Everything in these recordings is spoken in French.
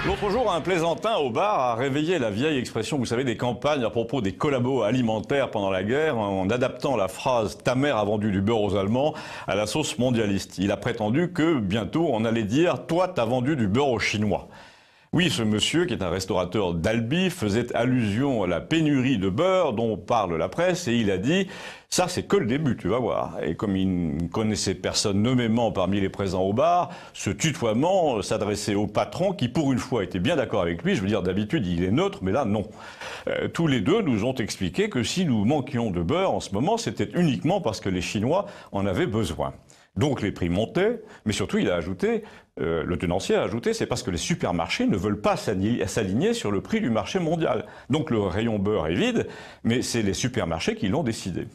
L'autre jour, un plaisantin au bar a réveillé la vieille expression, vous savez, des campagnes à propos des collabos alimentaires pendant la guerre, en adaptant la phrase « ta mère a vendu du beurre aux Allemands » à la sauce mondialiste. Il a prétendu que bientôt on allait dire « toi t'as vendu du beurre aux Chinois ». Oui, ce monsieur, qui est un restaurateur d'Albi, faisait allusion à la pénurie de beurre dont parle la presse, et il a dit « ça, c'est que le début, tu vas voir ». Et comme il ne connaissait personne nommément parmi les présents au bar, ce tutoiement s'adressait au patron qui, pour une fois, était bien d'accord avec lui. Je veux dire, d'habitude, il est neutre, mais là, non. Tous les deux nous ont expliqué que si nous manquions de beurre en ce moment, c'était uniquement parce que les Chinois en avaient besoin. Donc les prix montaient, mais surtout il a ajouté, le tenancier a ajouté, c'est parce que les supermarchés ne veulent pas s'aligner sur le prix du marché mondial. Donc le rayon beurre est vide, mais c'est les supermarchés qui l'ont décidé.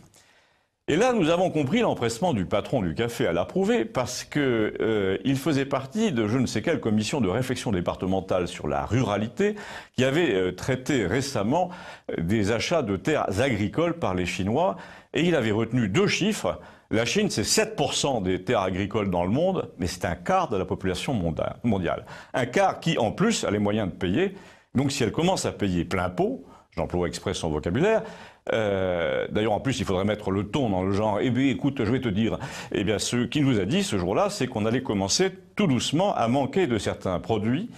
Et là, nous avons compris l'empressement du patron du café à l'approuver, parce que il faisait partie de je ne sais quelle commission de réflexion départementale sur la ruralité qui avait traité récemment des achats de terres agricoles par les Chinois, et il avait retenu deux chiffres. La Chine, c'est 7% des terres agricoles dans le monde, mais c'est un quart de la population mondiale. Un quart qui, en plus, a les moyens de payer. Donc si elle commence à payer plein pot, j'emploie exprès son vocabulaire, d'ailleurs, en plus, il faudrait mettre le ton dans le genre « Eh bien, écoute, je vais te dire ». Eh bien, ce qu'il nous a dit ce jour-là, c'est qu'on allait commencer tout doucement à manquer de certains produits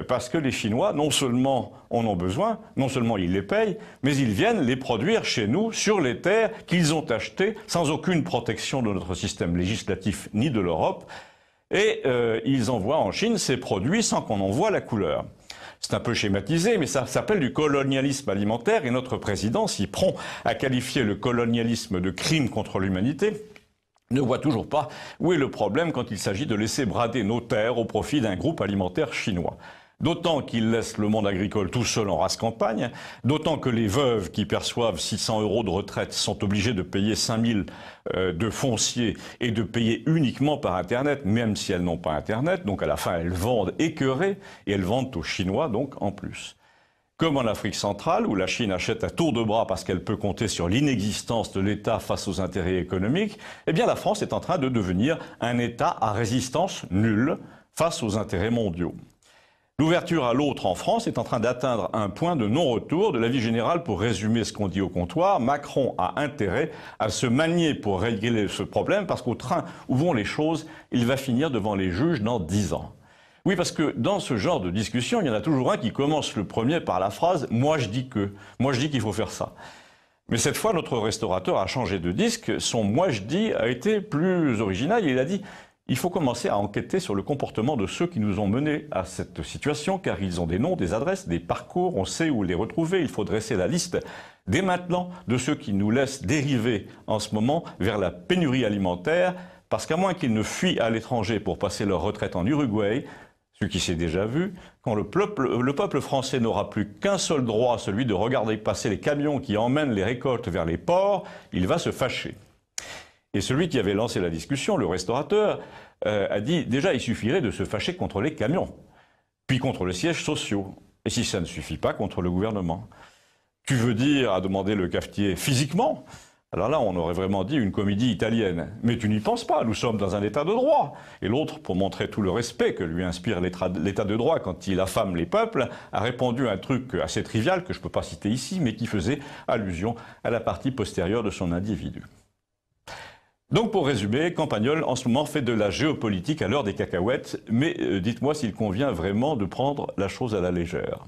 parce que les Chinois, non seulement en ont besoin, non seulement ils les payent, mais ils viennent les produire chez nous, sur les terres qu'ils ont achetées, sans aucune protection de notre système législatif ni de l'Europe, et ils envoient en Chine ces produits sans qu'on en voie la couleur. C'est un peu schématisé, mais ça s'appelle du colonialisme alimentaire, et notre président s'y prend à qualifier le colonialisme de crime contre l'humanité. Ne voit toujours pas où est le problème quand il s'agit de laisser brader nos terres au profit d'un groupe alimentaire chinois. D'autant qu'il laisse le monde agricole tout seul en race campagne, d'autant que les veuves qui perçoivent 600 € de retraite sont obligées de payer 5000 de foncier et de payer uniquement par Internet, même si elles n'ont pas Internet. Donc à la fin, elles vendent écœurées et elles vendent aux Chinois donc en plus. Comme en Afrique centrale, où la Chine achète à tour de bras parce qu'elle peut compter sur l'inexistence de l'État face aux intérêts économiques, eh bien la France est en train de devenir un État à résistance nulle face aux intérêts mondiaux. L'ouverture à l'autre en France est en train d'atteindre un point de non-retour de la vie générale. Pour résumer ce qu'on dit au comptoir, Macron a intérêt à se manier pour régler ce problème parce qu'au train où vont les choses, il va finir devant les juges dans 10 ans. Oui, parce que dans ce genre de discussion, il y en a toujours un qui commence le premier par la phrase « moi je dis que »,« moi je dis qu'il faut faire ça ». Mais cette fois, notre restaurateur a changé de disque, son « moi je dis » a été plus original, il a dit « il faut commencer à enquêter sur le comportement de ceux qui nous ont menés à cette situation, car ils ont des noms, des adresses, des parcours, on sait où les retrouver. Il faut dresser la liste dès maintenant de ceux qui nous laissent dériver en ce moment vers la pénurie alimentaire, parce qu'à moins qu'ils ne fuient à l'étranger pour passer leur retraite en Uruguay, ce qui s'est déjà vu, quand le peuple français n'aura plus qu'un seul droit, celui de regarder passer les camions qui emmènent les récoltes vers les ports, il va se fâcher. Et celui qui avait lancé la discussion, le restaurateur, a dit déjà il suffirait de se fâcher contre les camions, puis contre les sièges sociaux, et si ça ne suffit pas, contre le gouvernement. Tu veux dire, a demandé le cafetier, physiquement? Alors là, on aurait vraiment dit une comédie italienne. Mais tu n'y penses pas, nous sommes dans un état de droit. Et l'autre, pour montrer tout le respect que lui inspire l'état de droit quand il affame les peuples, a répondu un truc assez trivial que je ne peux pas citer ici, mais qui faisait allusion à la partie postérieure de son individu. Donc pour résumer, Campagnol en ce moment fait de la géopolitique à l'heure des cacahuètes, mais dites-moi s'il convient vraiment de prendre la chose à la légère.